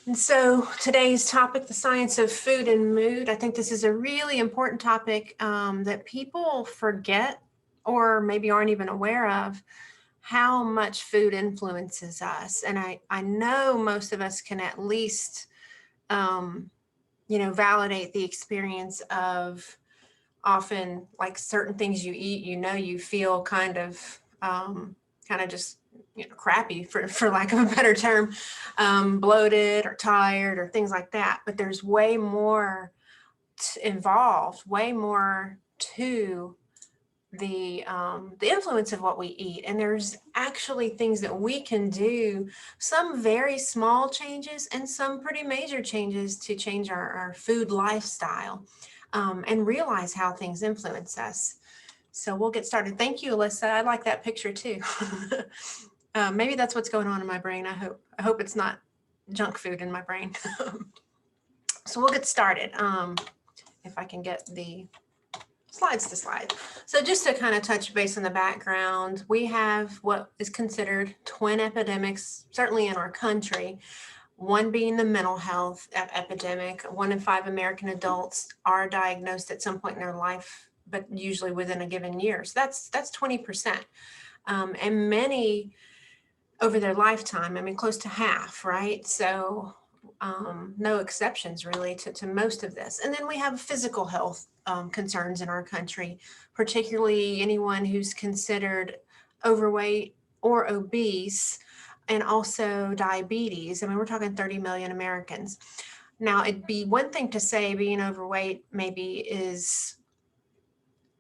And so today's topic, the science of food and mood, I think this is a really important topic that people forget or maybe aren't even aware of how much food influences us. And I know most of us can at least, validate the experience of often like certain things you eat, you feel kind of just crappy for lack of a better term, bloated or tired or things like that. But there's way more involved, way more to the influence of what we eat. And there's actually things that we can do, some very small changes and some pretty major changes to change our food lifestyle, and realize how things influence us. So we'll get started. Thank you, Alyssa. I like that picture too. Maybe that's what's going on in my brain. I hope it's not junk food in my brain. So we'll get started. If I can get the slides to slide. So just to kind of touch base on the background, we have what is considered twin epidemics, certainly in our country. One being the mental health epidemic. 1 in 5 American adults are diagnosed at some point in their life, but usually within a given year. So that's 20%. And many over their lifetime, I mean, close to half, right? So no exceptions really to most of this. And then we have physical health concerns in our country, particularly anyone who's considered overweight or obese, and also diabetes. I mean, we're talking 30 million Americans. Now, it'd be one thing to say being overweight maybe is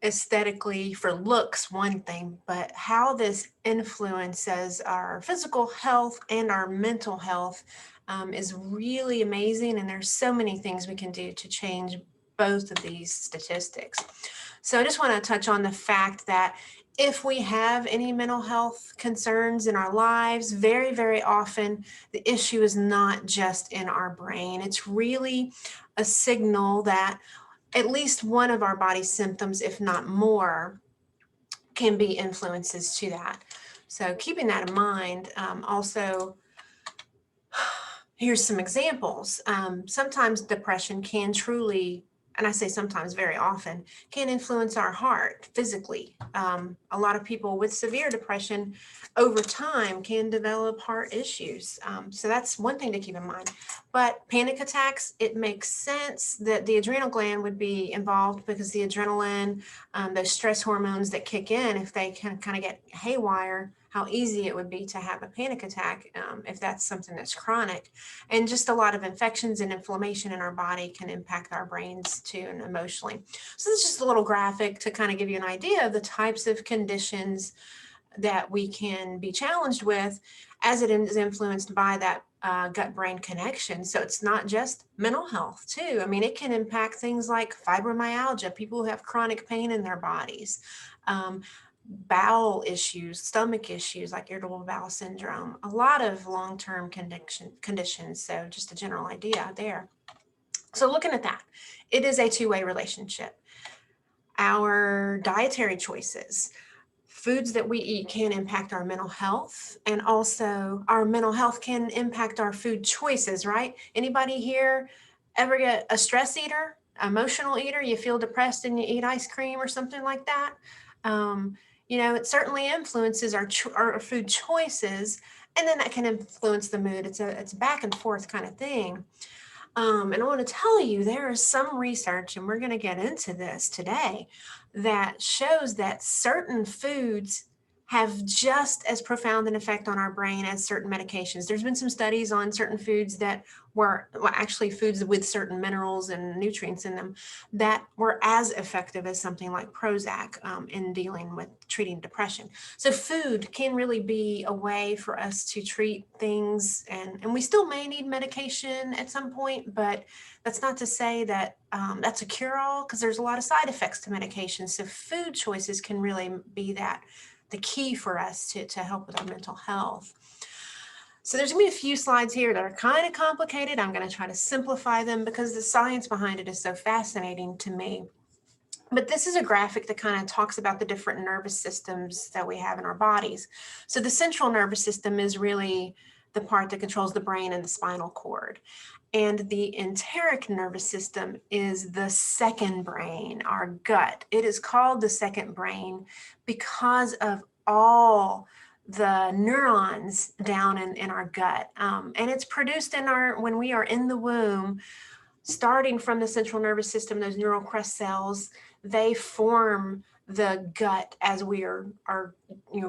aesthetically for looks one thing, but how this influences our physical health and our mental health is really amazing. And there's so many things we can do to change both of these statistics. So I just want to touch on the fact that if we have any mental health concerns in our lives, very, very often the issue is not just in our brain. It's really a signal that at least one of our body symptoms, if not more, can be influences to that. So keeping that in mind, also, here's some examples. Sometimes depression can truly, and I say sometimes, very often, can influence our heart physically. A lot of people with severe depression over time can develop heart issues. So that's one thing to keep in mind. But panic attacks, it makes sense that the adrenal gland would be involved because the adrenaline, those stress hormones that kick in, if they can kind of get haywire, how easy it would be to have a panic attack if that's something that's chronic. And just a lot of infections and inflammation in our body can impact our brains too, and emotionally. So this is just a little graphic to kind of give you an idea of the types of conditions that we can be challenged with as it is influenced by that gut-brain connection. So it's not just mental health too. I mean, it can impact things like fibromyalgia, people who have chronic pain in their bodies, bowel issues, stomach issues like irritable bowel syndrome, a lot of long-term conditions. So just a general idea there. So looking at that, it is a two-way relationship. Our dietary choices, foods that we eat, can impact our mental health, and also our mental health can impact our food choices, right? Anybody here ever get a stress eater, emotional eater? You feel depressed and you eat ice cream or something like that? It certainly influences our food choices, and then that can influence the mood. It's a back and forth kind of thing. And I want to tell you, there is some research, and we're going to get into this today, that shows that certain foods have just as profound an effect on our brain as certain medications. There's been some studies on certain foods that were actually foods with certain minerals and nutrients in them that were as effective as something like Prozac in dealing with treating depression. So food can really be a way for us to treat things, and we still may need medication at some point, but that's not to say that that's a cure-all, because there's a lot of side effects to medication. So food choices can really be the key for us to help with our mental health. So there's going to be a few slides here that are kind of complicated. I'm going to try to simplify them because the science behind it is so fascinating to me. But this is a graphic that kind of talks about the different nervous systems that we have in our bodies. So the central nervous system is really the part that controls the brain and the spinal cord. And the enteric nervous system is the second brain, our gut. It is called the second brain because of all the neurons down in our gut. And it's produced when we are in the womb, starting from the central nervous system, those neural crest cells, they form the gut as we are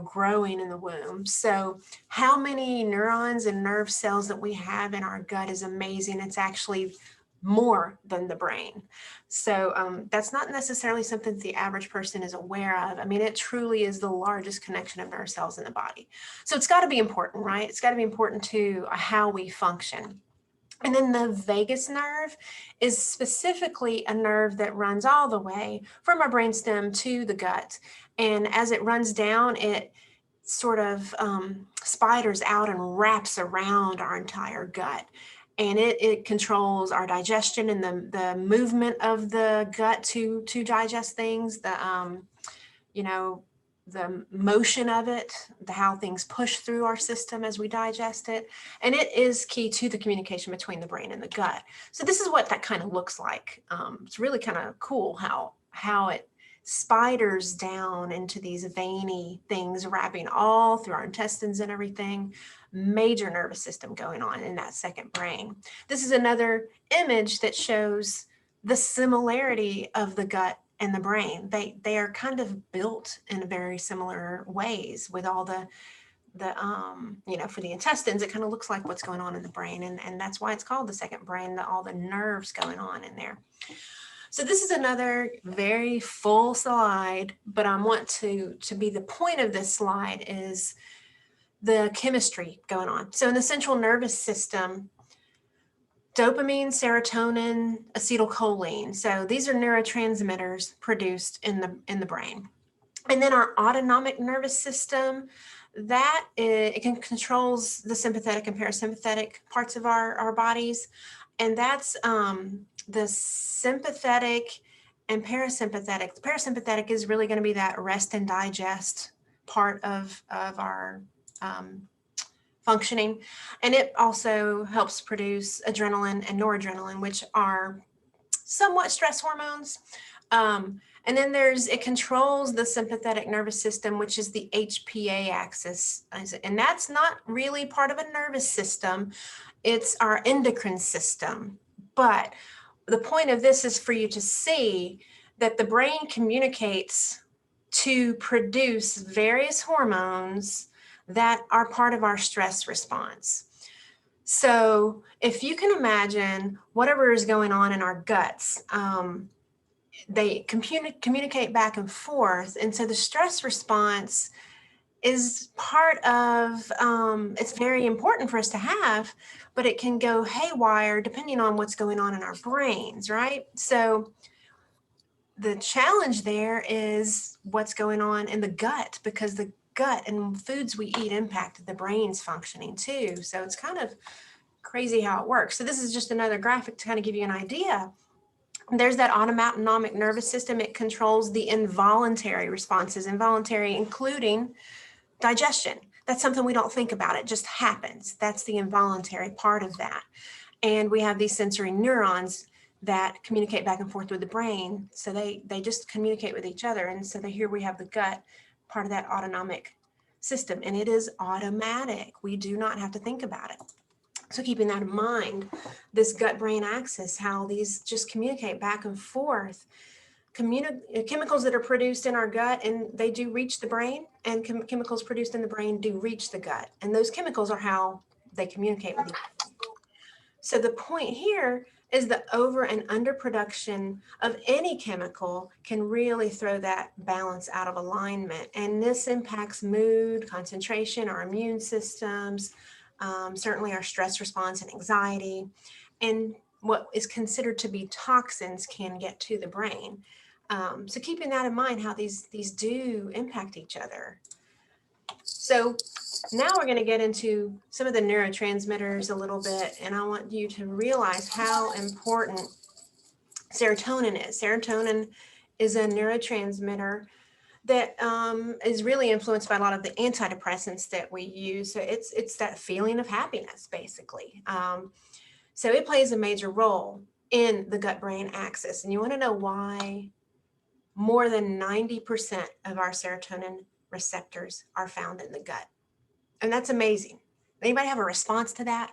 growing in the womb. So how many neurons and nerve cells that we have in our gut is amazing. It's actually more than the brain. So that's not necessarily something the average person is aware of. I mean, it truly is the largest connection of nerve cells in the body. So it's got to be important, right? It's got to be important to how we function. And then the vagus nerve is specifically a nerve that runs all the way from our brainstem to the gut. And as it runs down, it sort of spiders out and wraps around our entire gut. And it controls our digestion and the movement of the gut to digest things, the motion of it, how things push through our system as we digest it. And it is key to the communication between the brain and the gut. So this is what that kind of looks like. It's really kind of cool how it spiders down into these veiny things, wrapping all through our intestines and everything. Major nervous system going on in that second brain. This is another image that shows the similarity of the gut and the brain. They are kind of built in very similar ways with all the for the intestines, it kind of looks like what's going on in the brain. And that's why it's called the second brain, all the nerves going on in there. So this is another very full slide, but I want to be the point of this slide is the chemistry going on. So in the central nervous system, dopamine, serotonin, acetylcholine. So these are neurotransmitters produced in the brain. And then our autonomic nervous system, it controls the sympathetic and parasympathetic parts of our bodies. And that's the sympathetic and parasympathetic. The parasympathetic is really going to be that rest and digest part of our functioning. And it also helps produce adrenaline and noradrenaline, which are somewhat stress hormones. And then it controls the sympathetic nervous system, which is the HPA axis. And that's not really part of a nervous system. It's our endocrine system. But the point of this is for you to see that the brain communicates to produce various hormones that are part of our stress response. So if you can imagine whatever is going on in our guts, they communicate back and forth. And so the stress response is part of, it's very important for us to have, but it can go haywire depending on what's going on in our brains, right? So the challenge there is what's going on in the gut, because the gut and foods we eat impact the brain's functioning too. So it's kind of crazy how it works. So this is just another graphic to kind of give you an idea. There's that autonomic nervous system. It controls the involuntary responses, involuntary including digestion. That's something we don't think about. It just happens. That's the involuntary part of that. And we have these sensory neurons that communicate back and forth with the brain. So they just communicate with each other. And so here we have the gut, part of that autonomic system, and it is automatic. We do not have to think about it. So keeping that in mind, this gut-brain axis, how these just communicate back and forth, chemicals that are produced in our gut, and they do reach the brain, and chemicals produced in the brain do reach the gut. And those chemicals are how they communicate with each other. So the point here is the over and underproduction of any chemical can really throw that balance out of alignment. And this impacts mood, concentration, our immune systems, certainly our stress response and anxiety. And what is considered to be toxins can get to the brain. So keeping that in mind, how these do impact each other. So now we're going to get into some of the neurotransmitters a little bit, and I want you to realize how important serotonin is. Serotonin is a neurotransmitter that is really influenced by a lot of the antidepressants that we use. So it's that feeling of happiness, basically. So it plays a major role in the gut-brain axis. And you want to know why more than 90% of our serotonin receptors are found in the gut. And that's amazing. Anybody have a response to that?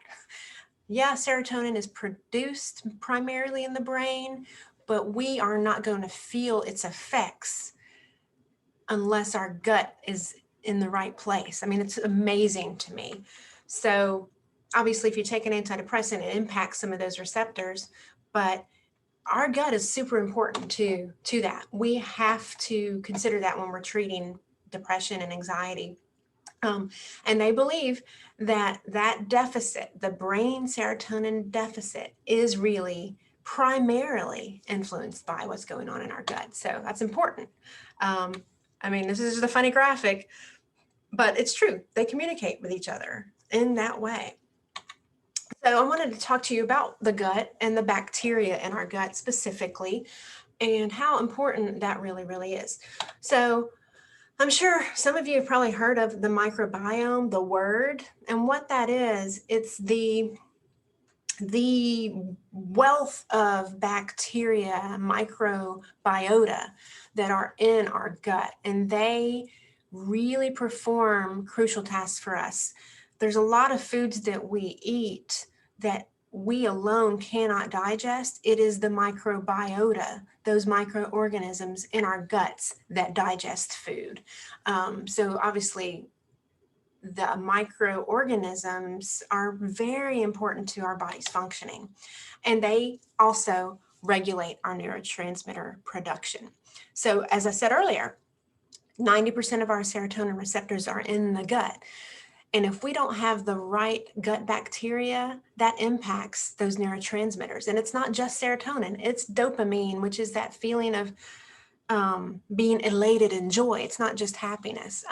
Yeah, serotonin is produced primarily in the brain, but we are not going to feel its effects unless our gut is in the right place. I mean, it's amazing to me. So obviously, if you take an antidepressant, it impacts some of those receptors, but our gut is super important to that. We have to consider that when we're treating depression and anxiety. And they believe that that deficit, the brain serotonin deficit, is really primarily influenced by what's going on in our gut. So that's important. I mean, this is just a funny graphic, but it's true. They communicate with each other in that way. So I wanted to talk to you about the gut and the bacteria in our gut specifically, and how important that really, really is. So I'm sure some of you have probably heard of the microbiome, the word, and what that is. It's the wealth of bacteria, microbiota that are in our gut, and they really perform crucial tasks for us. There's a lot of foods that we eat that we alone cannot digest. It is the microbiota, those microorganisms in our guts that digest food. So obviously, the microorganisms are very important to our body's functioning, and they also regulate our neurotransmitter production. So as I said earlier, 90% of our serotonin receptors are in the gut. And if we don't have the right gut bacteria, that impacts those neurotransmitters. And it's not just serotonin, it's dopamine, which is that feeling of being elated and joy. It's not just happiness,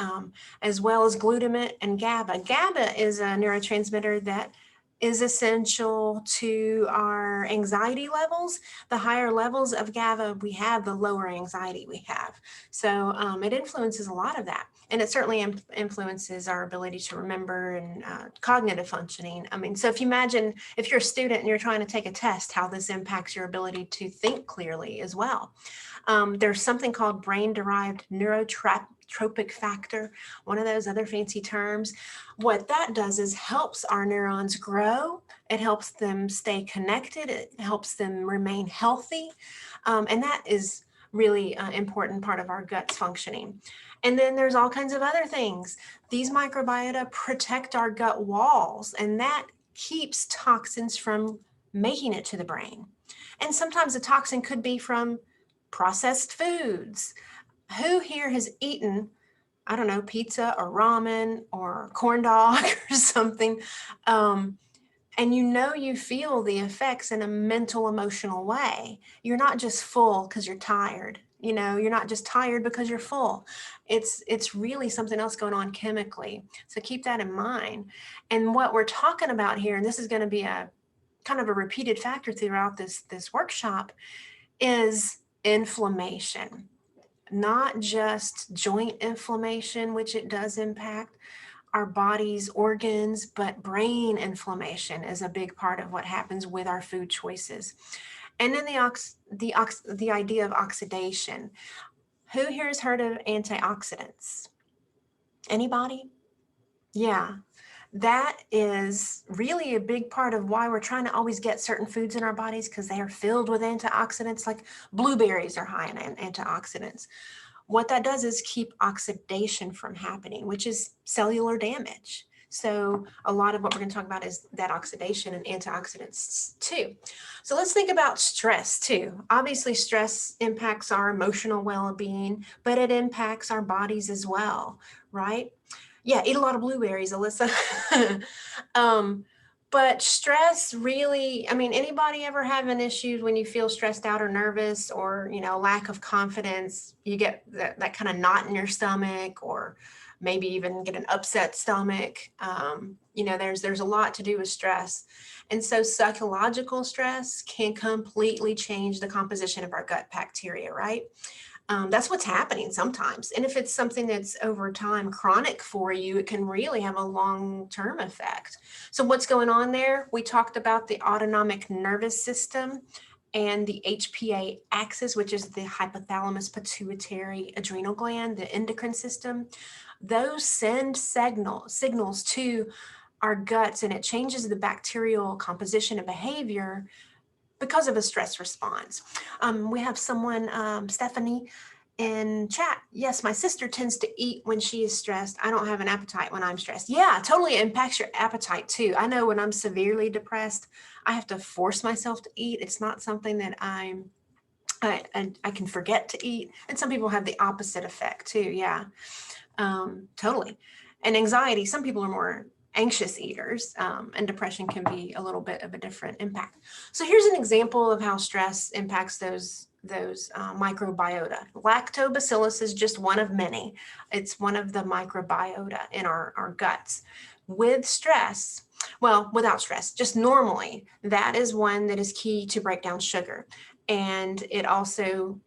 as well as glutamate and GABA. GABA is a neurotransmitter that is essential to our anxiety levels. The higher levels of GABA we have, the lower anxiety we have. So it influences a lot of that. And it certainly influences our ability to remember and cognitive functioning. I mean, so if you imagine, if you're a student and you're trying to take a test, how this impacts your ability to think clearly as well. There's something called brain-derived neurotropic factor, one of those other fancy terms. What that does is helps our neurons grow. It helps them stay connected. It helps them remain healthy. And that is really an important part of our gut's functioning. And then there's all kinds of other things. These microbiota protect our gut walls, and that keeps toxins from making it to the brain. And sometimes the toxin could be from processed foods. Who here has eaten, I don't know, pizza or ramen or corn dog or something, and you feel the effects in a mental, emotional way? You're not just full because you're tired. You're not just tired because you're full. It's really something else going on chemically. So keep that in mind. And what we're talking about here, and this is going to be a kind of a repeated factor throughout this workshop, is inflammation. Not just joint inflammation, which it does impact our body's organs, but brain inflammation is a big part of what happens with our food choices. And then the idea of oxidation. Who here has heard of antioxidants? Anybody? Yeah. That is really a big part of why we're trying to always get certain foods in our bodies, because they are filled with antioxidants. Like blueberries are high in antioxidants. What that does is keep oxidation from happening, which is cellular damage. So a lot of what we're going to talk about is that oxidation and antioxidants too. So let's think about stress too. Obviously, stress impacts our emotional well-being, but it impacts our bodies as well, right? Yeah, eat a lot of blueberries, Alyssa. But stress really, I mean, anybody ever having issues when you feel stressed out or nervous, or, lack of confidence? You get that kind of knot in your stomach, or maybe even get an upset stomach. There's a lot to do with stress. And so psychological stress can completely change the composition of our gut bacteria, right? That's what's happening sometimes. And if it's something that's over time chronic for you, it can really have a long-term effect. So what's going on there? We talked about the autonomic nervous system and the HPA axis, which is the hypothalamus pituitary adrenal gland, the endocrine system. Those send signals to our guts, and it changes the bacterial composition and behavior because of a stress response. We have someone, Stephanie, in chat. Yes, my sister tends to eat when she is stressed. I don't have an appetite when I'm stressed. Yeah, totally impacts your appetite too. I know when I'm severely depressed, I have to force myself to eat. It's not something that I can forget to eat. And some people have the opposite effect too. Yeah, totally. And anxiety, some people are more anxious eaters, and depression can be a little bit of a different impact. So here's an example of how stress impacts those microbiota. Lactobacillus is just one of many. It's one of the microbiota in our guts. With stress, well, without stress, just normally, that is one that is key to break down sugar. And it also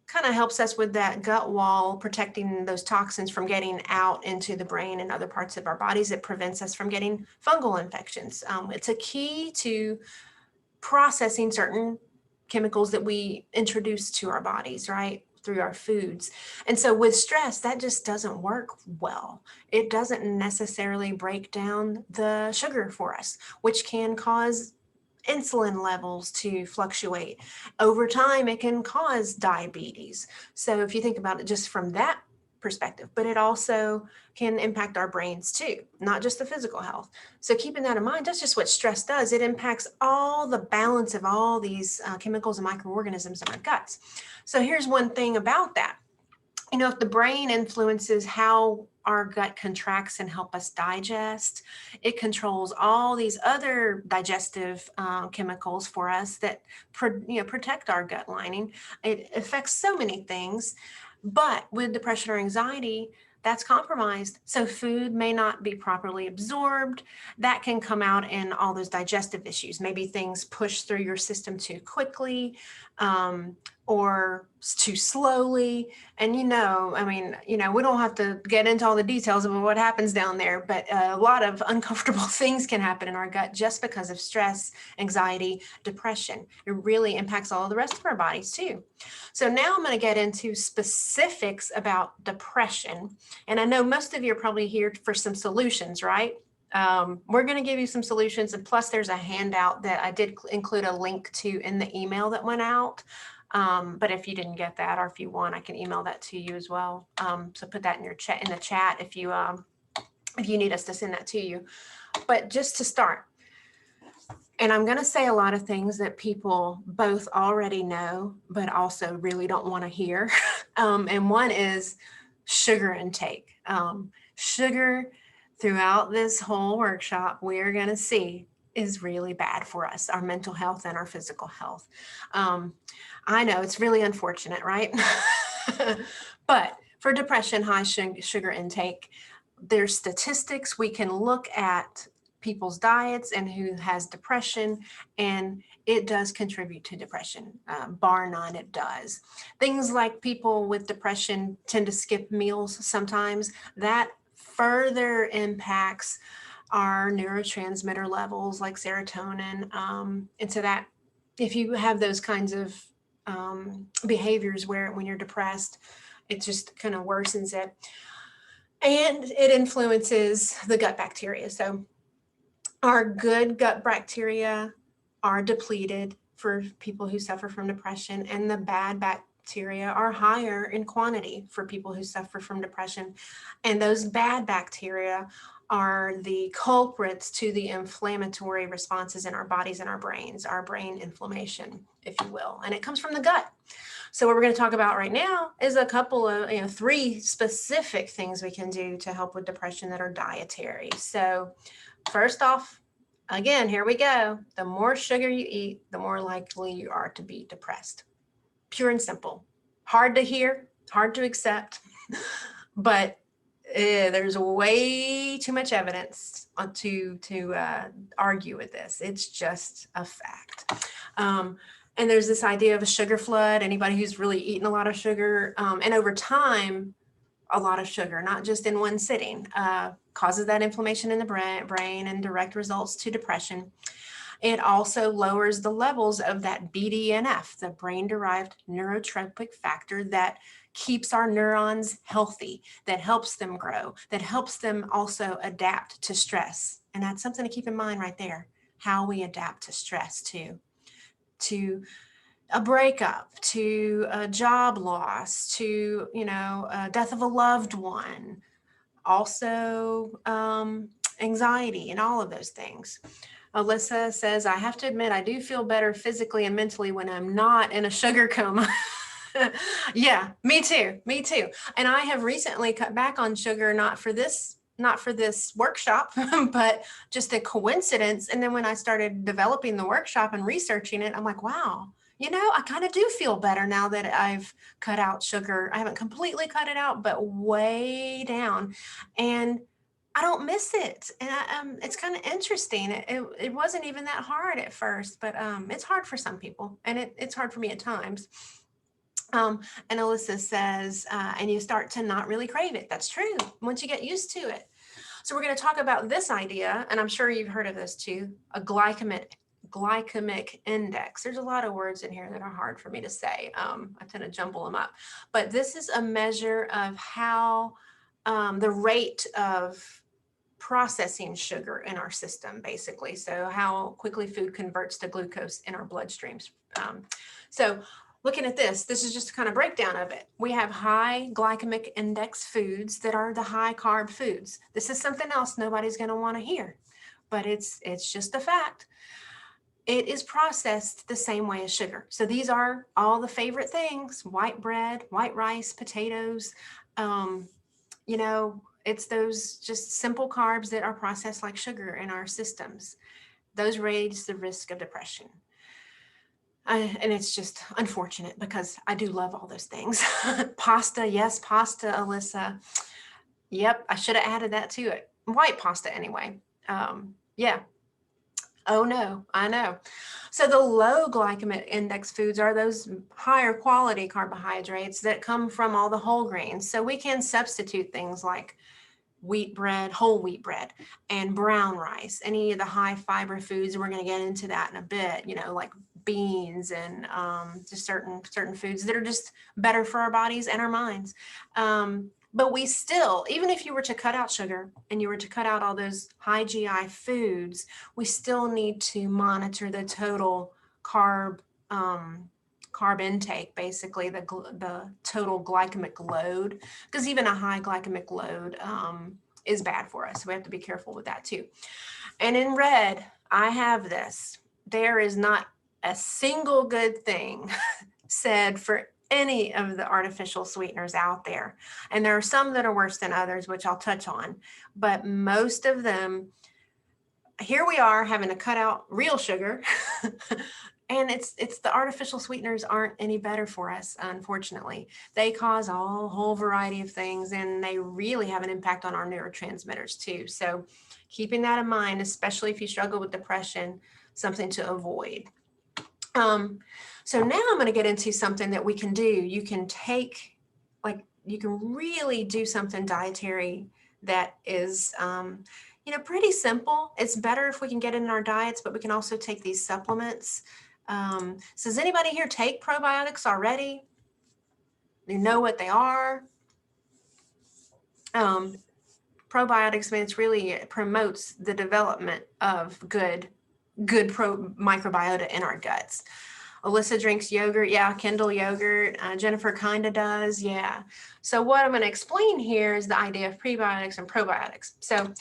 kind of helps us with that gut wall, protecting those toxins from getting out into the brain and other parts of our bodies. It prevents us from getting fungal infections. It's a key to processing certain chemicals that we introduce to our bodies, right, through our foods. And so with stress, that just doesn't work well. It doesn't necessarily break down the sugar for us, which can cause insulin levels to fluctuate. Over time, it can cause diabetes. So if you think about it just from that perspective, but it also can impact our brains too, not just the physical health. So keeping that in mind, that's just what stress does. It impacts all the balance of all these chemicals and microorganisms in our guts. So here's one thing about that. If the brain influences how our gut contracts and help us digest, it controls all these other digestive chemicals for us that protect our gut lining. It affects so many things, but with depression or anxiety, that's compromised. So food may not be properly absorbed. That can come out in all those digestive issues. Maybe things push through your system too quickly, or too slowly. And we don't have to get into all the details of what happens down there, but a lot of uncomfortable things can happen in our gut just because of stress, anxiety, depression. It really impacts all the rest of our bodies too. So now I'm going to get into specifics about depression. And I know most of you are probably here for some solutions, right? We're going to give you some solutions, and plus there's a handout that I did include a link to in the email that went out. But if you didn't get that, or if you want, I can email that to you as well. So put that in your chat, in the chat, if you need us to send that to you. But just to start, and I'm going to say a lot of things that people both already know, but also really don't want to hear. And one is sugar intake. Sugar throughout this whole workshop, we're going to see is really bad for us, our mental health and our physical health. I know it's really unfortunate, right? But for depression, high sugar intake, there's statistics. We can look at people's diets and who has depression, and it does contribute to depression. Bar none, it does. Things like people with depression tend to skip meals sometimes. That further impacts our neurotransmitter levels like serotonin. And so that if you have those kinds of behaviors where when you're depressed, it just kind of worsens it. And it influences the gut bacteria. So our good gut bacteria are depleted for people who suffer from depression, and the bad bacteria are higher in quantity for people who suffer from depression. And those bad bacteria are the culprits to the inflammatory responses in our bodies and our brains, our brain inflammation, if you will. And it comes from the gut. So what we're going to talk about right now is a couple of, 3 specific things we can do to help with depression that are dietary. So first off, again, here we go. The more sugar you eat, the more likely you are to be depressed. Pure and simple. Hard to hear, hard to accept, but there's way too much evidence to argue with this. It's just a fact. And there's this idea of a sugar flood, anybody who's really eaten a lot of sugar, and over time, a lot of sugar, not just in one sitting, causes that inflammation in the brain and direct results to depression. It also lowers the levels of that BDNF, the brain-derived neurotropic factor that keeps our neurons healthy, that helps them grow, that helps them also adapt to stress. And that's something to keep in mind right there, how we adapt to stress too, to a breakup, to a job loss, to, death of a loved one, also anxiety and all of those things. Alyssa says, I have to admit, I do feel better physically and mentally when I'm not in a sugar coma. Yeah, me too. Me too. And I have recently cut back on sugar, not for this workshop, but just a coincidence. And then when I started developing the workshop and researching it, I'm like, wow, I kind of do feel better now that I've cut out sugar. I haven't completely cut it out, but way down. And I don't miss it. And it's kind of interesting. It wasn't even that hard at first, but it's hard for some people, and it's hard for me at times. And Alyssa says, and you start to not really crave it. That's true once you get used to it. So we're going to talk about this idea, and I'm sure you've heard of this too, a glycemic index. There's a lot of words in here that are hard for me to say. I tend to jumble them up. But this is a measure of how the rate of processing sugar in our system, basically. So how quickly food converts to glucose in our bloodstreams. So looking at this is just a kind of breakdown of it. We have high glycemic index foods that are the high carb foods. This is something else nobody's going to want to hear, but it's just a fact. It is processed the same way as sugar. So these are all the favorite things: white bread, white rice, potatoes. It's those just simple carbs that are processed like sugar in our systems. Those raise the risk of depression. And it's just unfortunate because I do love all those things. Pasta, yes, pasta, Alyssa. Yep, I should have added that to it. White pasta anyway. Yeah. Oh no, I know. So the low glycemic index foods are those higher quality carbohydrates that come from all the whole grains. So we can substitute things like wheat bread, whole wheat bread, and brown rice, any of the high fiber foods. And we're going to get into that in a bit, like beans and just certain foods that are just better for our bodies and our minds. But we still, even if you were to cut out sugar and you were to cut out all those high GI foods, we still need to monitor the total carb intake, basically the total glycemic load, because even a high glycemic load is bad for us. So we have to be careful with that too. And in red, I have this. There is not a single good thing said for any of the artificial sweeteners out there. And there are some that are worse than others, which I'll touch on, but most of them, here we are having to cut out real sugar. And it's the artificial sweeteners aren't any better for us, unfortunately. They cause a whole variety of things, and they really have an impact on our neurotransmitters too. So keeping that in mind, especially if you struggle with depression, something to avoid. So now I'm going to get into something that we can do. You can you can really do something dietary that is, pretty simple. It's better if we can get it in our diets, but we can also take these supplements. So does anybody here take probiotics already? You know what they are? Probiotics, it promotes the development of good microbiota in our guts. Alyssa drinks yogurt. Yeah, Kindle yogurt. Jennifer kind of does. Yeah. So what I'm going to explain here is the idea of prebiotics and probiotics. So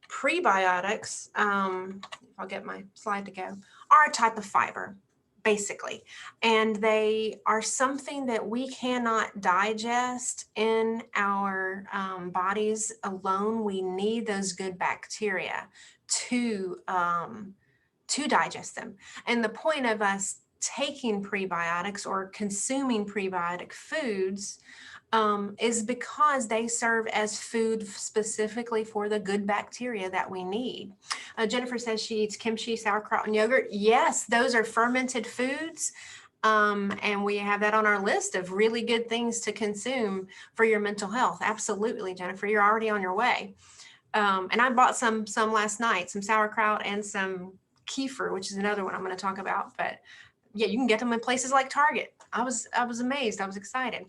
prebiotics, if I'll get my slide to go, are a type of fiber, basically. And they are something that we cannot digest in our bodies alone. We need those good bacteria to digest them. And the point of us taking prebiotics or consuming prebiotic foods is because they serve as food specifically for the good bacteria that we need. Jennifer says she eats kimchi, sauerkraut, and yogurt. Yes, those are fermented foods. And we have that on our list of really good things to consume for your mental health. Absolutely, Jennifer, you're already on your way. And I bought some last night, some sauerkraut and some kefir, which is another one I'm going to talk about. But yeah, you can get them in places like Target. I was amazed. I was excited.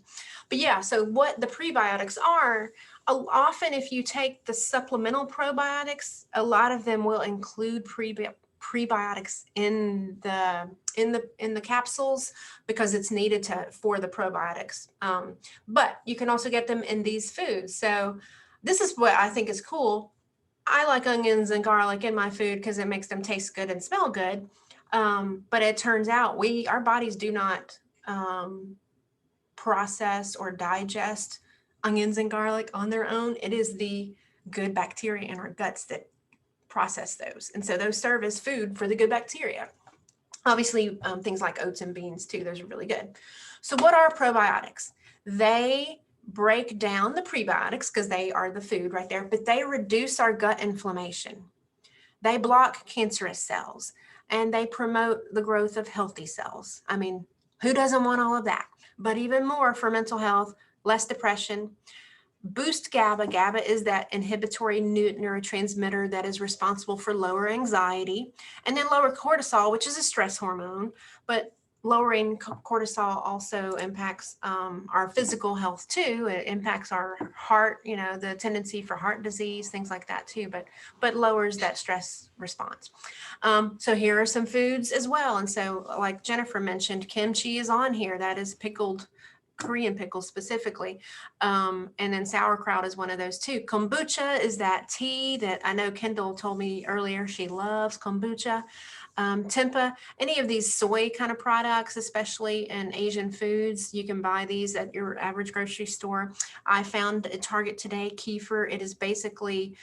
But yeah, so what the prebiotics are, often if you take the supplemental probiotics, a lot of them will include prebiotics in the capsules because it's needed for the probiotics. But you can also get them in these foods. So this is what I think is cool. I like onions and garlic in my food because it makes them taste good and smell good. But it turns out our bodies do not process or digest onions and garlic on their own. It is the good bacteria in our guts that process those. And so those serve as food for the good bacteria. Obviously, things like oats and beans too, those are really good. So what are probiotics? They break down the prebiotics because they are the food right there, but they reduce our gut inflammation. They block cancerous cells and they promote the growth of healthy cells. I mean, who doesn't want all of that? But even more for mental health, less depression. Boost GABA. GABA is that inhibitory neurotransmitter that is responsible for lower anxiety, and then lower cortisol, which is a stress hormone. But lowering cortisol also impacts our physical health too. It impacts our heart, the tendency for heart disease, things like that too, but lowers that stress response. So here are some foods as well. And so like Jennifer mentioned, kimchi is on here. That is pickled Korean pickles specifically. And then sauerkraut is one of those too. Kombucha is that tea that I know Kendall told me earlier. She loves kombucha. Tempeh, any of these soy kind of products, especially in Asian foods, you can buy these at your average grocery store. I found at Target today, kefir. It is basically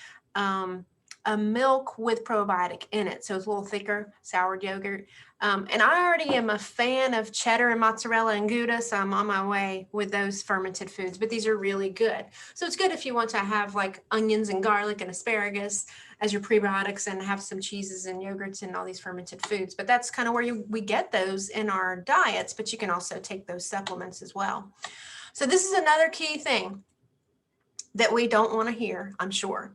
a milk with probiotic in it. So it's a little thicker, soured yogurt. And I already am a fan of cheddar and mozzarella and Gouda, so I'm on my way with those fermented foods, but these are really good. So it's good if you want to have like onions and garlic and asparagus as your prebiotics and have some cheeses and yogurts and all these fermented foods. But that's kind of where we get those in our diets, but you can also take those supplements as well. So this is another key thing that we don't want to hear, I'm sure.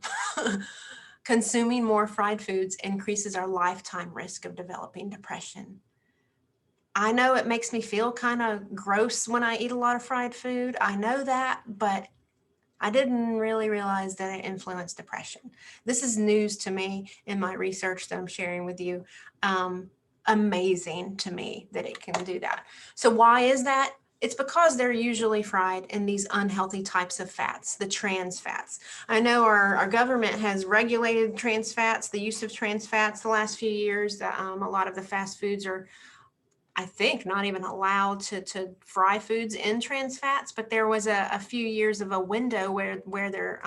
Consuming more fried foods increases our lifetime risk of developing depression. I know it makes me feel kind of gross when I eat a lot of fried food. I know that, but I didn't really realize that it influenced depression. This is news to me in my research that I'm sharing with you. Amazing to me that it can do that. So why is that? It's because they're usually fried in these unhealthy types of fats, the trans fats. I know our government has regulated trans fats, the use of trans fats the last few years. A lot of the fast foods are, I think, not even allowed to fry foods in trans fats, but there was a few years of a window where they're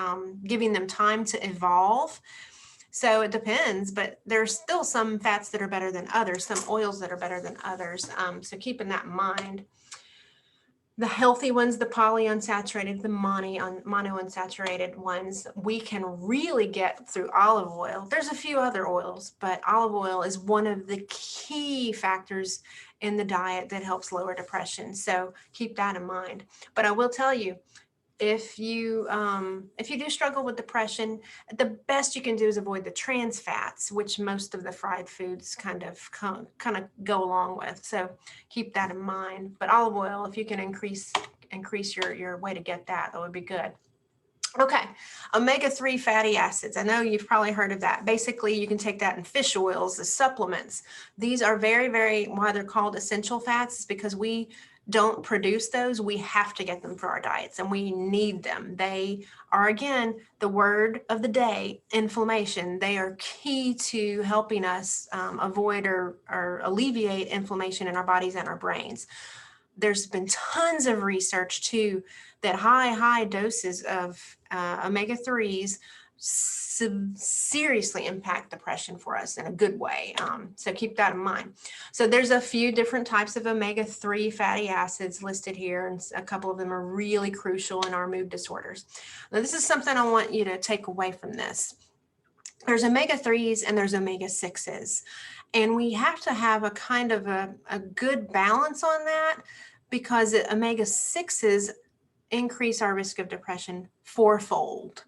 giving them time to evolve. So it depends, but there's still some fats that are better than others, some oils that are better than others. So keeping that in mind. The healthy ones, the polyunsaturated, the monounsaturated ones, we can really get through olive oil. There's a few other oils, but olive oil is one of the key factors in the diet that helps lower depression. So keep that in mind. But I will tell you, if you do struggle with depression, the best you can do is avoid the trans fats, which most of the fried foods kind of go along with. So keep that in mind. But olive oil, if you can increase your way to get that would be good. Okay, omega-3 fatty acids. I know you've probably heard of that. Basically, you can take that in fish oils as supplements. These are very, very, why they're called essential fats is because we don't produce those. We have to get them for our diets and we need them. They are, again, the word of the day, inflammation. They are key to helping us avoid or alleviate inflammation in our bodies and our brains. There's been tons of research too that high doses of omega-3s seriously impact depression for us in a good way. So keep that in mind. So there's a few different types of omega-3 fatty acids listed here, and a couple of them are really crucial in our mood disorders. Now, this is something I want you to take away from this. There's omega-3s and there's omega-6s. And we have to have a kind of a good balance on that, because omega-6s increase our risk of depression fourfold.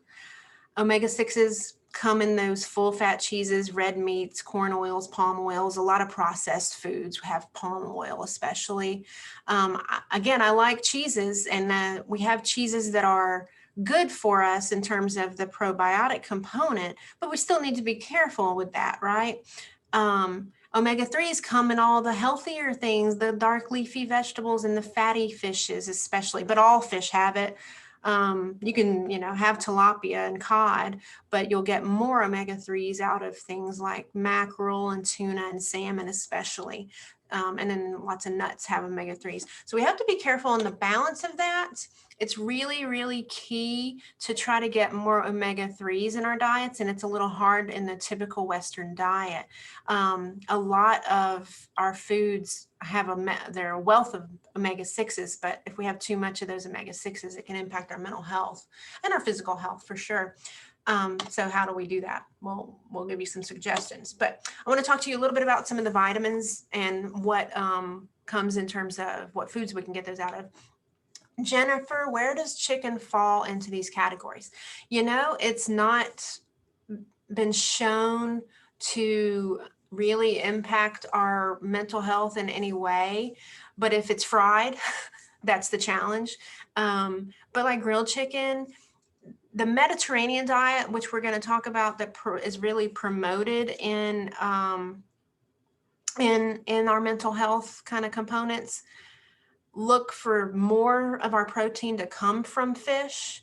Omega-6s come in those full fat cheeses, red meats, corn oils, palm oils. A lot of processed foods have palm oil especially. Again, I like cheeses, and we have cheeses that are good for us in terms of the probiotic component, but we still need to be careful with that, right? Omega-3s come in all the healthier things, the dark leafy vegetables and the fatty fishes especially, but all fish have it. You can, have tilapia and cod, but you'll get more omega-3s out of things like mackerel and tuna and salmon especially. And then lots of nuts have omega-3s. So we have to be careful in the balance of that. It's really, really key to try to get more omega-3s in our diets, and it's a little hard in the typical Western diet. A lot of our foods have they're a wealth of omega-6s, but if we have too much of those omega-6s, it can impact our mental health and our physical health for sure. So how do we do that? Well, we'll give you some suggestions, but I want to talk to you a little bit about some of the vitamins and what comes in terms of what foods we can get those out of. Jennifer, where does chicken fall into these categories? It's not been shown to really impact our mental health in any way, but if it's fried, that's the challenge. But like grilled chicken, the Mediterranean diet, which we're going to talk about, that is really promoted in our mental health kind of components, look for more of our protein to come from fish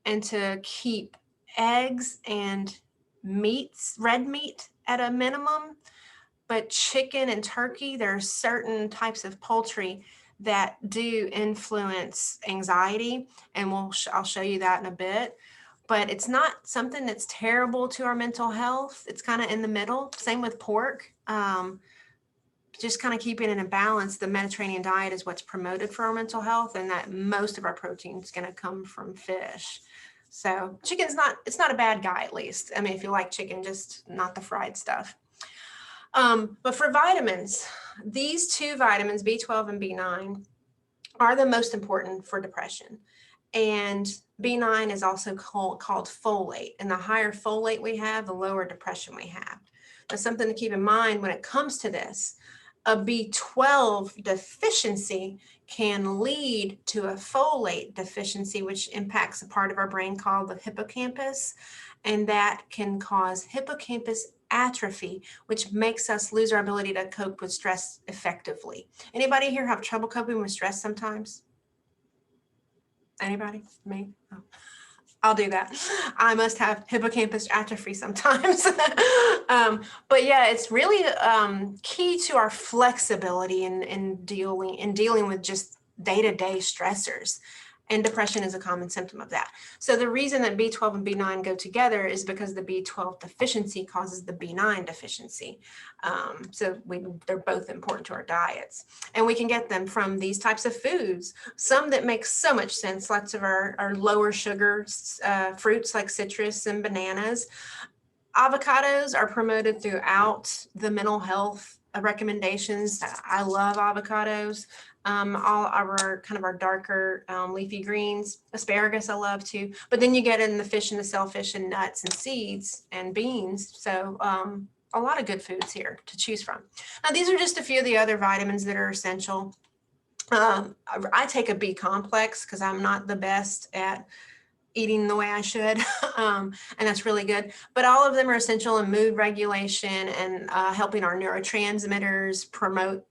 and to keep eggs and meats, red meat, at a minimum. But chicken and turkey, there are certain types of poultry that do influence anxiety, and I'll show you that in a bit. But it's not something that's terrible to our mental health. It's kind of in the middle. Same with pork. Just kind of keeping it in balance. The Mediterranean diet is what's promoted for our mental health, and that most of our protein is going to come from fish. So chicken's it's not a bad guy, at least. I mean, if you like chicken, just not the fried stuff. But for vitamins, these two vitamins, B12 and B9, are the most important for depression. And B9 is also called folate. And the higher folate we have, the lower depression we have. Now, something to keep in mind when it comes to this, a B12 deficiency can lead to a folate deficiency, which impacts a part of our brain called the hippocampus. And that can cause hippocampus atrophy, which makes us lose our ability to cope with stress effectively. Anybody here have trouble coping with stress sometimes? Anybody? Me? Oh. I'll do that. I must have hippocampus atrophy sometimes. But yeah, it's really key to our flexibility in dealing with just day-to-day stressors. And depression is a common symptom of that. So the reason that B12 and B9 go together is because the B12 deficiency causes the B9 deficiency. So they're both important to our diets. And we can get them from these types of foods. Some that make so much sense, lots of our lower sugar fruits like citrus and bananas. Avocados are promoted throughout the mental health recommendations. I love avocados. All our darker leafy greens. Asparagus I love too. But then you get in the fish and the shellfish and nuts and seeds and beans. So a lot of good foods here to choose from. Now, these are just a few of the other vitamins that are essential. I take a B complex because I'm not the best at eating the way I should, and that's really good. But all of them are essential in mood regulation and helping our neurotransmitters promote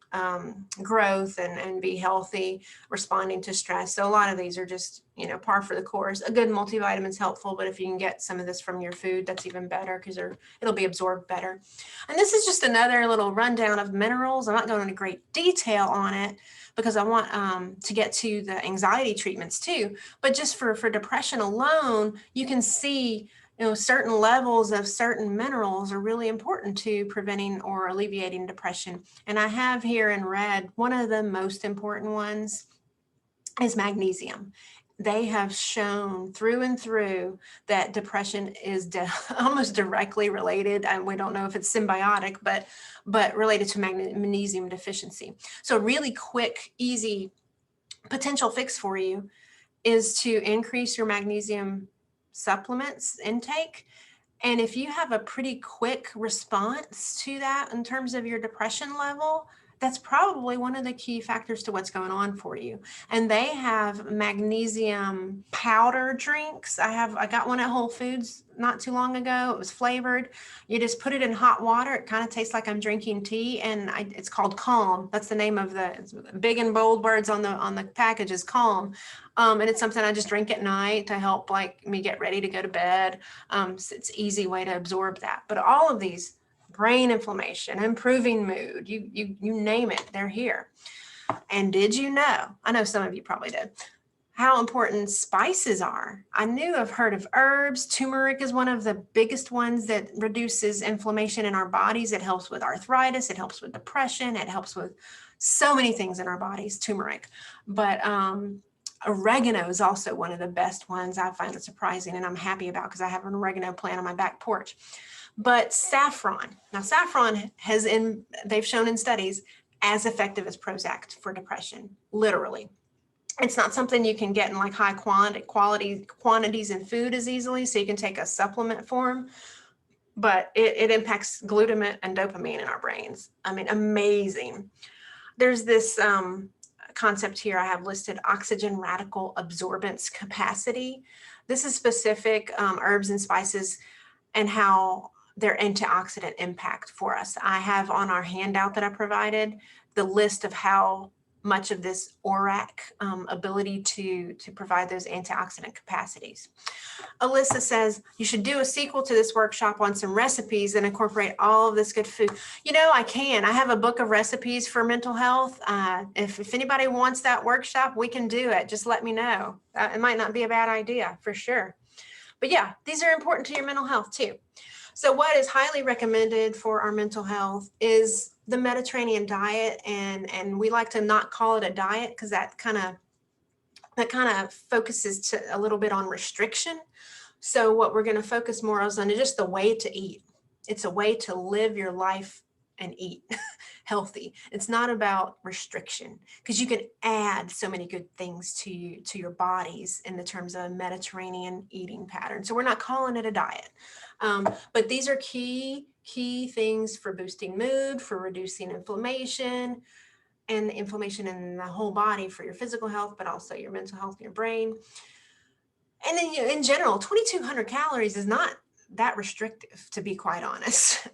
growth and be healthy, responding to stress. So a lot of these are just, par for the course. A good multivitamin is helpful, but if you can get some of this from your food, that's even better because it'll be absorbed better. And this is just another little rundown of minerals. I'm not going into great detail on it because I want to get to the anxiety treatments too. But just for depression alone, you can see certain levels of certain minerals are really important to preventing or alleviating depression. And I have here in red, one of the most important ones is magnesium. They have shown through and through that depression is almost directly related, and we don't know if it's symbiotic, but related to magnesium deficiency. So a really quick, easy potential fix for you is to increase your magnesium supplements intake. And if you have a pretty quick response to that in terms of your depression level, that's probably one of the key factors to what's going on for you. And they have magnesium powder drinks. I got one at Whole Foods not too long ago. It was flavored. You just put it in hot water. It kind of tastes like I'm drinking tea, and it's called Calm. That's the name of it's big and bold words on the package is Calm. And it's something I just drink at night to help like me get ready to go to bed. So it's an easy way to absorb that. But all of these, brain inflammation, improving mood, you name it, they're here. And did you know, I know some of you probably did, how important spices are? I've heard of herbs. Turmeric is one of the biggest ones that reduces inflammation in our bodies. It helps with arthritis. It helps with depression. It helps with so many things in our bodies, turmeric. But oregano is also one of the best ones. I find it surprising, and I'm happy about because I have an oregano plant on my back porch. But saffron. Now, saffron they've shown in studies, as effective as Prozac for depression, literally. It's not something you can get in like high quantities in food as easily, so you can take a supplement form, but it impacts glutamate and dopamine in our brains. I mean, amazing. There's this concept here I have listed, oxygen radical absorbance capacity. This is specific herbs and spices and how their antioxidant impact for us. I have on our handout that I provided the list of how much of this ORAC ability to provide those antioxidant capacities. Alyssa says, you should do a sequel to this workshop on some recipes and incorporate all of this good food. I have a book of recipes for mental health. If anybody wants that workshop, we can do it. Just let me know. It might not be a bad idea for sure. But yeah, these are important to your mental health too. So what is highly recommended for our mental health is the Mediterranean diet. And we like to not call it a diet because that kind of focuses a little bit on restriction. So what we're going to focus more on is just the way to eat. It's a way to live your life and eat healthy. It's not about restriction, because you can add so many good things to your bodies in the terms of a Mediterranean eating pattern. So we're not calling it a diet, but these are key things for boosting mood, for reducing inflammation, and inflammation in the whole body for your physical health, but also your mental health, your brain. And then in general, 2,200 calories is not that restrictive, to be quite honest.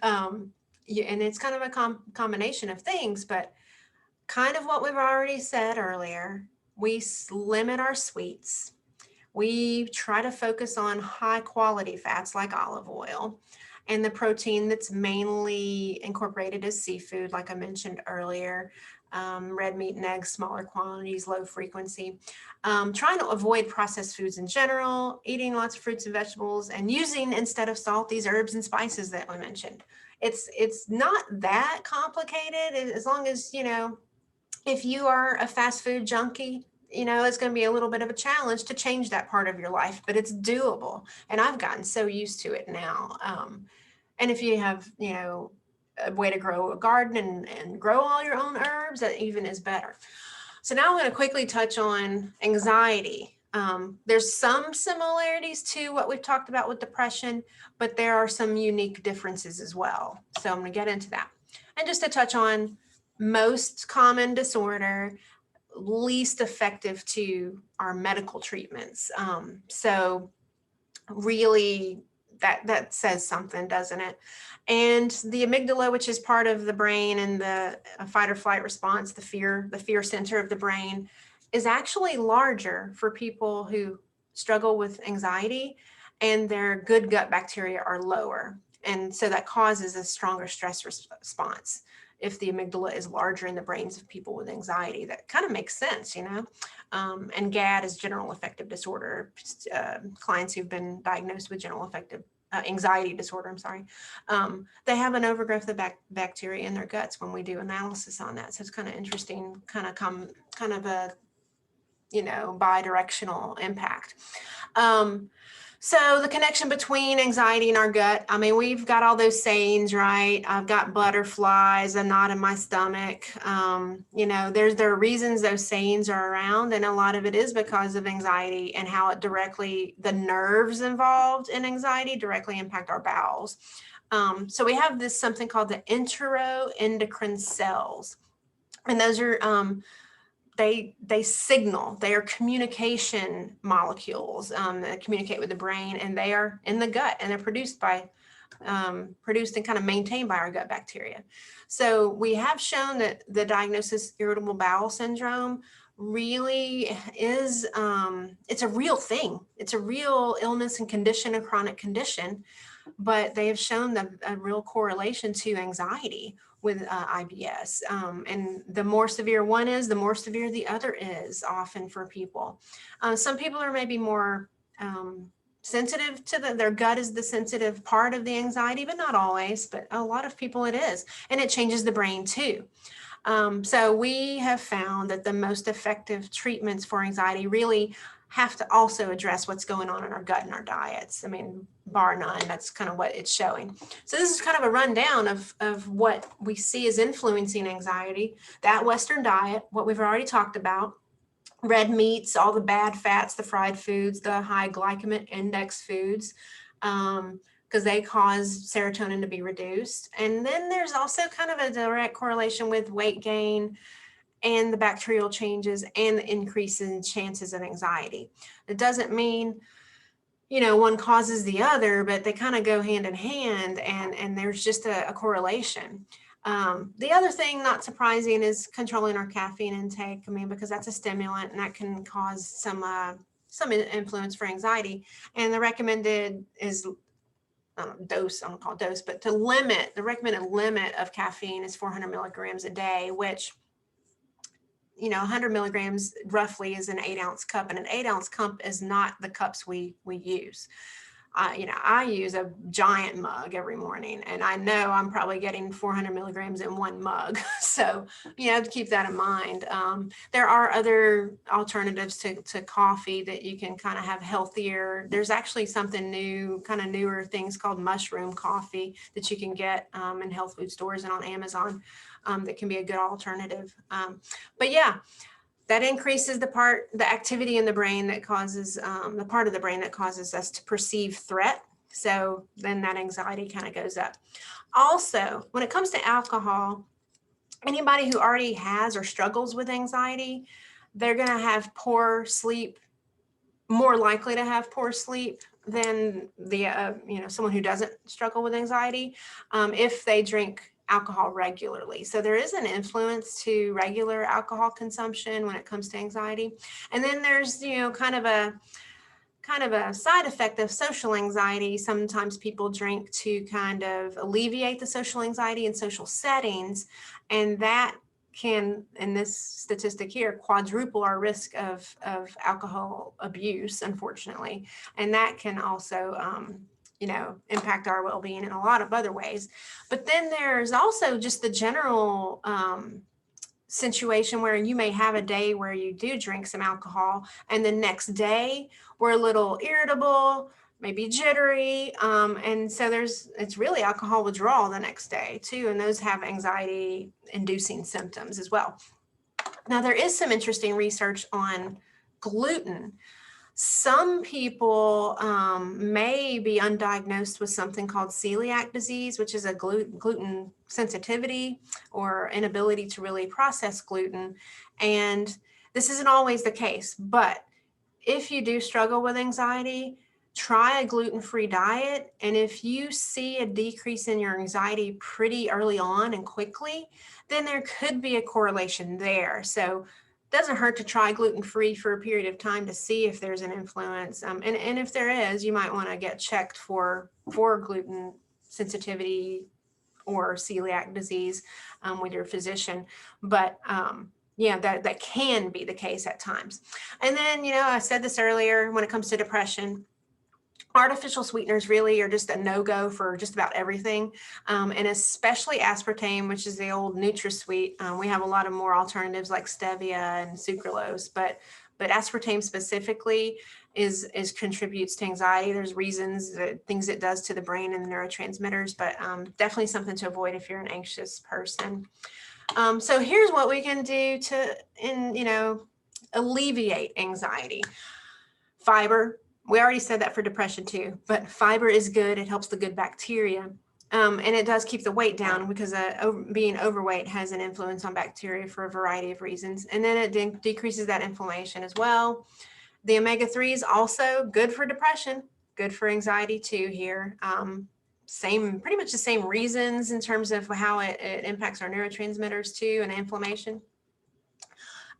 And it's kind of a combination of things, but kind of what we've already said earlier, we limit our sweets. We try to focus on high quality fats like olive oil, and the protein that's mainly incorporated is seafood, like I mentioned earlier. Red meat and eggs, smaller quantities, low frequency. Trying to avoid processed foods in general, eating lots of fruits and vegetables, and using, instead of salt, these herbs and spices that we mentioned. It's not that complicated, as long as, if you are a fast food junkie, it's going to be a little bit of a challenge to change that part of your life, but it's doable. And I've gotten so used to it now. And if you have, a way to grow a garden and grow all your own herbs, that even is better. So now I'm going to quickly touch on anxiety. There's some similarities to what we've talked about with depression, but there are some unique differences as well. So I'm going to get into that. And just to touch on most common disorder, least effective to our medical treatments. So really that says something, doesn't it? And the amygdala, which is part of the brain and the fight or flight response, the fear center of the brain, is actually larger for people who struggle with anxiety, and their good gut bacteria are lower. And so that causes a stronger stress response. If the amygdala is larger in the brains of people with anxiety, that kind of makes sense, and GAD is general affective disorder. Clients who've been diagnosed with general affective anxiety disorder, I'm sorry, they have an overgrowth of bacteria in their guts when we do analysis on that. So it's kind of interesting, kind of a, bi-directional impact. So the connection between anxiety and our gut, I mean, we've got all those sayings, right? I've got butterflies, a knot in my stomach. There are reasons those sayings are around, and a lot of it is because of anxiety and how the nerves involved in anxiety directly impact our bowels. So we have something called the enteroendocrine cells, and those are, they signal, they are communication molecules that communicate with the brain, and they are in the gut, and they're produced and kind of maintained by our gut bacteria. So we have shown that the diagnosis irritable bowel syndrome really is, it's a real thing. It's a real illness and condition, a chronic condition, but they have shown a real correlation to anxiety with IBS. And the more severe one is, the more severe the other is often for people. Some people are maybe more sensitive to their gut is the sensitive part of the anxiety, but not always, but a lot of people it is. And it changes the brain too. So we have found that the most effective treatments for anxiety really have to also address what's going on in our gut and our diets. I mean, bar none, that's kind of what it's showing. So this is kind of a rundown of what we see as influencing anxiety. That Western diet, what we've already talked about, red meats, all the bad fats, the fried foods, the high glycemic index foods, because they cause serotonin to be reduced. And then there's also kind of a direct correlation with weight gain and the bacterial changes and the increase in chances of anxiety. It doesn't mean, one causes the other, but they kind of go hand in hand, and there's just a correlation. The other thing, not surprising, is controlling our caffeine intake. I mean, because that's a stimulant and that can cause some influence for anxiety. And the recommended is dose, I don't call it dose, but the recommended limit of caffeine is 400 milligrams a day, which 100 milligrams roughly is an 8-ounce cup, and an 8-ounce cup is not the cups we use. I use a giant mug every morning, and I know I'm probably getting 400 milligrams in one mug. So, to keep that in mind. There are other alternatives to coffee that you can kind of have healthier. There's actually something new, kind of newer things called mushroom coffee that you can get in health food stores and on Amazon. That can be a good alternative. But yeah, that increases the activity in the brain that causes, the part of the brain that causes us to perceive threat. So then that anxiety kind of goes up. Also, when it comes to alcohol, anybody who already has or struggles with anxiety, they're going to have poor sleep, more likely to have poor sleep than someone who doesn't struggle with anxiety if they drink alcohol regularly. So there is an influence to regular alcohol consumption when it comes to anxiety. And then there's, kind of a side effect of social anxiety. Sometimes people drink to kind of alleviate the social anxiety in social settings, and that can, in this statistic here, quadruple our risk of alcohol abuse, unfortunately. And that can also impact our well-being in a lot of other ways. But then there's also just the general situation where you may have a day where you do drink some alcohol, and the next day we're a little irritable, maybe jittery. And so it's really alcohol withdrawal the next day too. And those have anxiety inducing symptoms as well. Now, there is some interesting research on gluten. Some people may be undiagnosed with something called celiac disease, which is a gluten sensitivity or inability to really process gluten. And this isn't always the case, but if you do struggle with anxiety, try a gluten-free diet. And if you see a decrease in your anxiety pretty early on and quickly, then there could be a correlation there. So doesn't hurt to try gluten-free for a period of time to see if there's an influence. And if there is, you might want to get checked for gluten sensitivity or celiac disease with your physician. But that can be the case at times. And then, I said this earlier, when it comes to depression, Artificial sweeteners really are just a no-go for just about everything, and especially aspartame, which is the old NutraSweet. We have a lot of more alternatives like stevia and sucralose, but aspartame specifically is contributes to anxiety. There's reasons, things it does to the brain and the neurotransmitters, but definitely something to avoid if you're an anxious person. So here's what we can do to alleviate anxiety. Fiber. We already said that for depression too, but fiber is good. It helps the good bacteria. And it does keep the weight down because being overweight has an influence on bacteria for a variety of reasons. And then it decreases that inflammation as well. The omega-3s also good for depression, good for anxiety too here. Pretty much the same reasons in terms of how it impacts our neurotransmitters too and inflammation.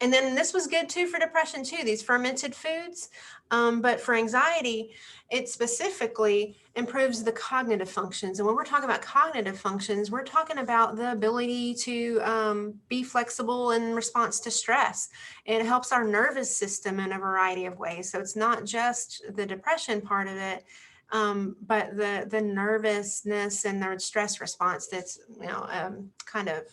And then this was good too for depression too, these fermented foods. But for anxiety, it specifically improves the cognitive functions. And when we're talking about cognitive functions, we're talking about the ability to be flexible in response to stress. It helps our nervous system in a variety of ways. So it's not just the depression part of it, but the nervousness and the stress response that's kind of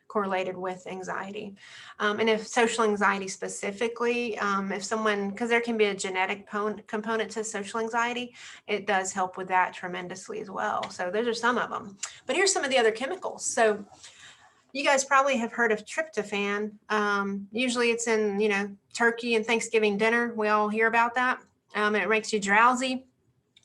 correlated with anxiety. And if social anxiety specifically, if someone, because there can be a genetic component to social anxiety, it does help with that tremendously as well. So those are some of them. But here's some of the other chemicals. So you guys probably have heard of tryptophan. Usually it's in, turkey and Thanksgiving dinner. We all hear about that. It makes you drowsy.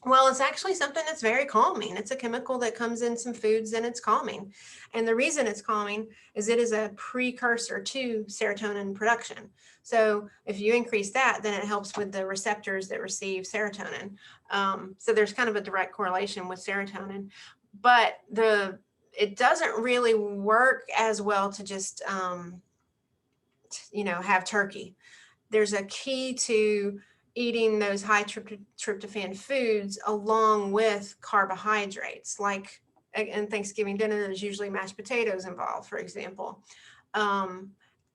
Well, it's actually something that's very calming. It's a chemical that comes in some foods and it's calming. And the reason it's calming is it is a precursor to serotonin production. So if you increase that, then it helps with the receptors that receive serotonin. So there's kind of a direct correlation with serotonin, but it doesn't really work as well to just, have turkey. There's a key to eating those high tryptophan foods along with carbohydrates. Like in Thanksgiving dinner, there's usually mashed potatoes involved, for example. And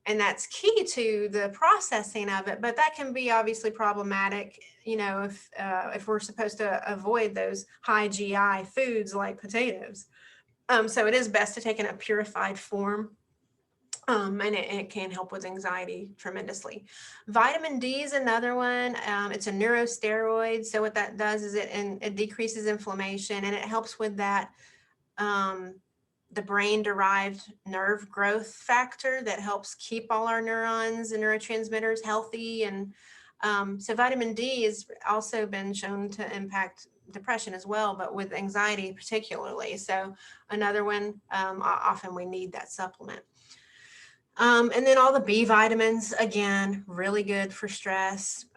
that's key to the processing of it, but that can be obviously problematic, if we're supposed to avoid those high GI foods like potatoes. So it is best to take in a purified form. And it can help with anxiety tremendously. Vitamin D is another one. It's a neurosteroid. So what that does is it decreases inflammation and it helps with that, the brain-derived nerve growth factor that helps keep all our neurons and neurotransmitters healthy. And so vitamin D has also been shown to impact depression as well, but with anxiety particularly. So another one, often we need that supplement. And then all the B vitamins, again, really good for stress,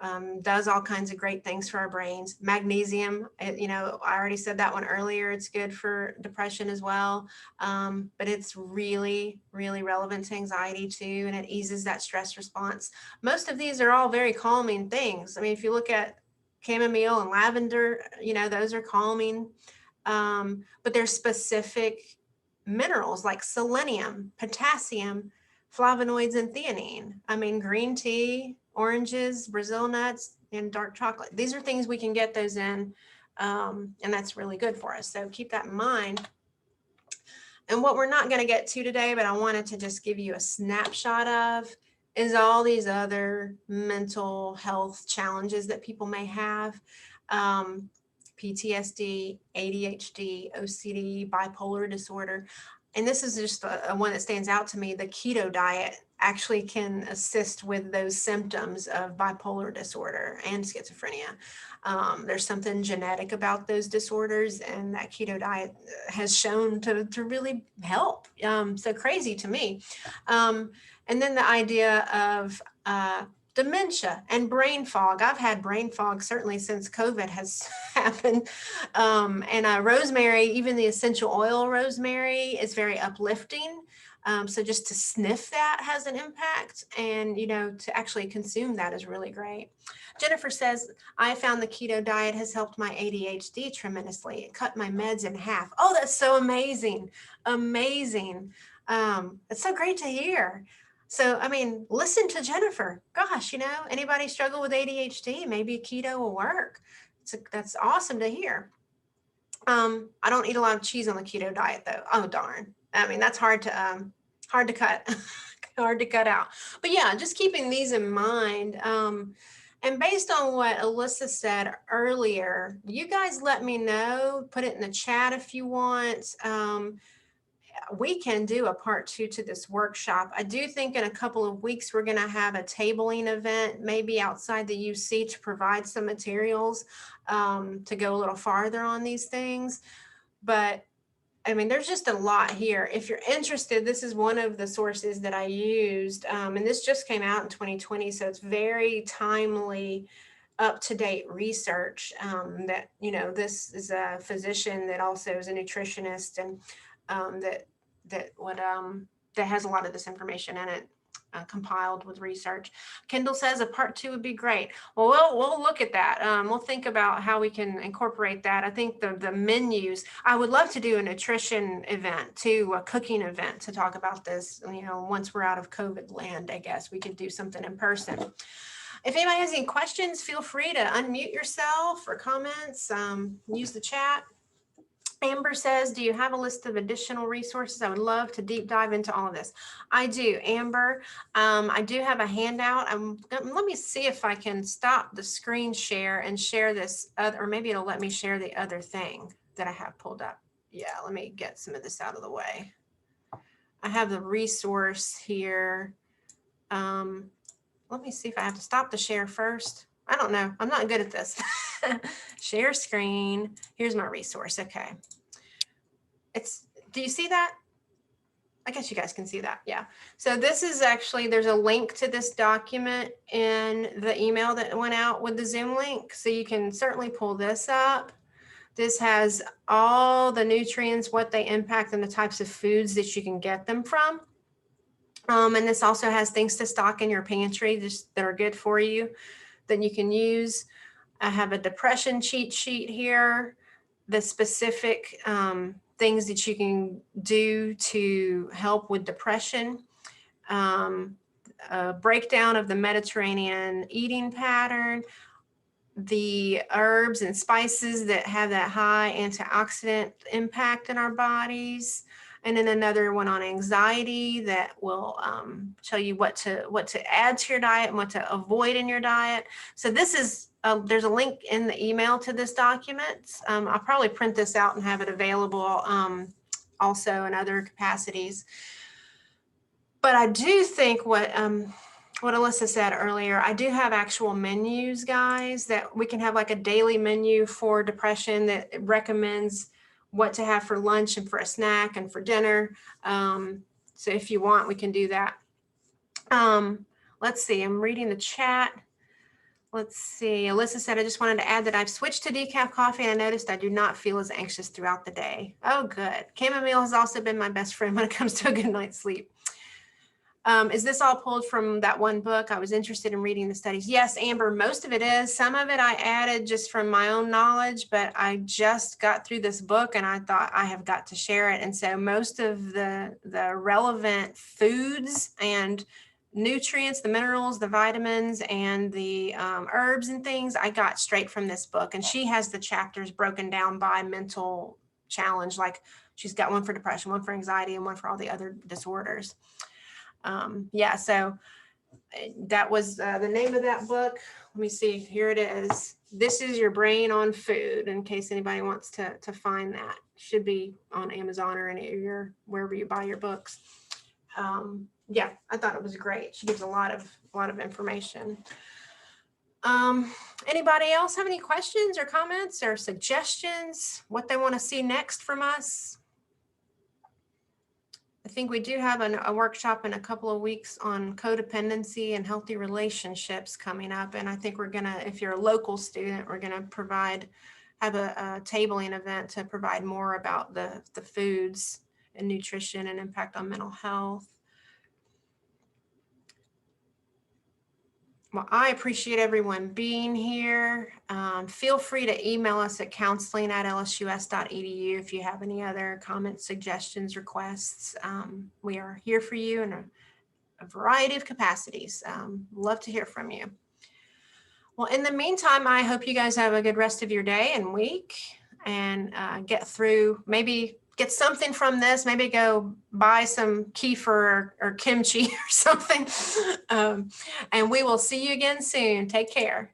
does all kinds of great things for our brains. Magnesium, I already said that one earlier. It's good for depression as well, but it's really, really relevant to anxiety too, and it eases that stress response. Most of these are all very calming things. I mean, if you look at chamomile and lavender, those are calming, but there's specific minerals like selenium, potassium, flavonoids, and theanine. I mean, green tea, oranges, Brazil nuts, and dark chocolate. These are things we can get those in, and that's really good for us. So keep that in mind. And what we're not going to get to today, but I wanted to just give you a snapshot of, is all these other mental health challenges that people may have. PTSD, ADHD, OCD, bipolar disorder. And this is just a one that stands out to me. The keto diet actually can assist with those symptoms of bipolar disorder and schizophrenia. There's something genetic about those disorders, and that keto diet has shown to really help. So crazy to me. And then the idea of dementia and brain fog. I've had brain fog certainly since COVID has happened. And rosemary, even the essential oil rosemary, is very uplifting. So just to sniff that has an impact, and to actually consume that is really great. Jennifer says, I found the keto diet has helped my ADHD tremendously. It cut my meds in half. Oh, that's so amazing. Amazing. It's so great to hear. So, I mean, listen to Jennifer. Gosh, anybody struggle with ADHD, maybe keto will work. That's awesome to hear. I don't eat a lot of cheese on the keto diet though. Oh darn. I mean, that's hard to cut, hard to cut out. But yeah, just keeping these in mind. And based on what Alyssa said earlier, you guys let me know, put it in the chat if you want. We can do a part 2 to this workshop. I do think in a couple of weeks, we're going to have a tabling event, maybe outside the UC, to provide some materials to go a little farther on these things. But I mean, there's just a lot here. If you're interested, this is one of the sources that I used. And this just came out in 2020. So it's very timely, up-to-date research that, you know, this is a physician that also is a nutritionist, and that has a lot of this information in it, compiled with research. Kendall says a part 2 would be great. Well, we'll look at that. We'll think about how we can incorporate that. I think the menus, I would love to do a nutrition event too, a cooking event to talk about this. You know, once we're out of COVID land, I guess we could do something in person. If anybody has any questions, feel free to unmute yourself or comments, use the chat. Amber says, do you have a list of additional resources? I would love to deep dive into all of this. I do, Amber. I do have a handout. Let me see if I can stop the screen share and share this other, or maybe it'll let me share the other thing that I have pulled up. Yeah, let me get some of this out of the way. I have the resource here. Let me see if I have to stop the share first. I don't know. I'm not good at this. Share screen. Here's my resource. Okay. Do you see that? I guess you guys can see that. Yeah. So this is actually, there's a link to this document in the email that went out with the Zoom link. So you can certainly pull this up. This has all the nutrients, what they impact, and the types of foods that you can get them from. And this also has things to stock in your pantry just that are good for you that you can use. I have a depression cheat sheet here, the specific things that you can do to help with depression, a breakdown of the Mediterranean eating pattern, the herbs and spices that have that high antioxidant impact in our bodies, and then another one on anxiety that will tell you what to add to your diet and what to avoid in your diet. So this is there's a link in the email to this document. I'll probably print this out and have it available also in other capacities. But I do think what Alyssa said earlier, I do have actual menus, guys, that we can have like a daily menu for depression that recommends what to have for lunch and for a snack and for dinner. So if you want, we can do that. Let's see, I'm reading the chat. Let's see, Alyssa said, I just wanted to add that I've switched to decaf coffee and I noticed I do not feel as anxious throughout the day. Oh, good. Chamomile has also been my best friend when it comes to a good night's sleep. Is this all pulled from that one book? I was interested in reading the studies. Yes, Amber, most of it is. Some of it I added just from my own knowledge, but I just got through this book and I thought I have got to share it. And so most of the relevant foods and nutrients, the minerals, the vitamins, and the herbs and things, I got straight from this book. And she has the chapters broken down by mental challenge. Like she's got one for depression, one for anxiety, and one for all the other disorders. Yeah, so that was the name of that book. Let me see, here it is. This is Your Brain on Food, in case anybody wants to find that. Should be on Amazon or any of your, wherever you buy your books. Yeah, I thought it was great. She gives a lot of information. Anybody else have any questions or comments or suggestions, what they want to see next from us? I think we do have a workshop in a couple of weeks on codependency and healthy relationships coming up. And I think we're gonna, if you're a local student, we're gonna have a tabling event to provide more about the foods and nutrition and impact on mental health. Well, I appreciate everyone being here. Feel free to email us at counseling@lsus.edu if you have any other comments, suggestions, requests. We are here for you in a variety of capacities. Love to hear from you. Well, in the meantime, I hope you guys have a good rest of your day and week, and get through, maybe get something from this, maybe go buy some kefir or kimchi or something. And we will see you again soon. Take care.